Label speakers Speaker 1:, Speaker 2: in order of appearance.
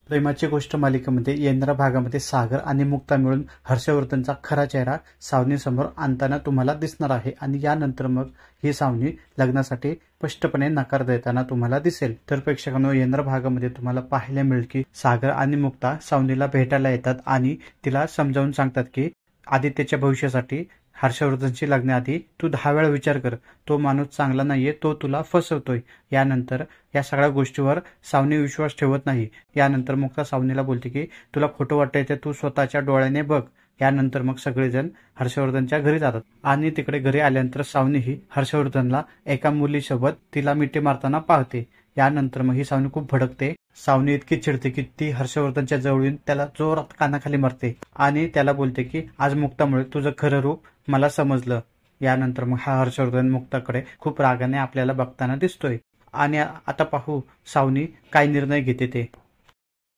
Speaker 1: प्रेमाची गोष्ट मालिकेमध्ये येणाऱ्या भागामध्ये सागर आणि मुक्ता मिळून हर्षवर्धनचा खरा चेहरा सावनीसमोर आणताना तुम्हाला दिसणार आहे आणि यानंतर मग ही सावनी लग्नासाठी स्पष्टपणे नकार देताना तुम्हाला दिसेल। तर प्रेक्षकांनो, येणाऱ्या भागामध्ये तुम्हाला पाहायला मिळेल की सागर आणि मुक्ता सावनीला भेटायला येतात आणि तिला समजावून सांगतात की आदित्यच्या भविष्यासाठी हर्षवर्धनशी लग्नाआधी तू 10 वेळा विचार कर, तो माणूस चांगला नाहीये, तो तुला फसवतोय। यानंतर या सगळ्या गोष्टीवर सावनी विश्वास ठेवत नाही। यानंतर मुक्ता सावनीला बोलते की तुला खोटं वाटतंय ते तू स्वतःच्या डोळ्याने बघ। यानंतर मग सगळेजण हर्षवर्धनच्या घरी जातात आणि तिकडे घरी आल्यानंतर सावनी ही हर्षवर्धनला एका मुलीसोबत तिला मिठी मारताना पाहते। यानंतर मग ही सावनी खूप भडकते। सावनी इतकी चिडते की ती हर्षवर्धनच्या जवळ येऊन त्याला जोरात कानाखाली मारते आणि त्याला बोलते की आज मुक्तामुळे तुझं खरं रूप मला समजलं। यानंतर मग हा हर्षवर्धन मुक्ताकडे खूप रागाने आपल्याला बघताना दिसतोय आणि आता पाहू सावनी काय निर्णय घेते ते।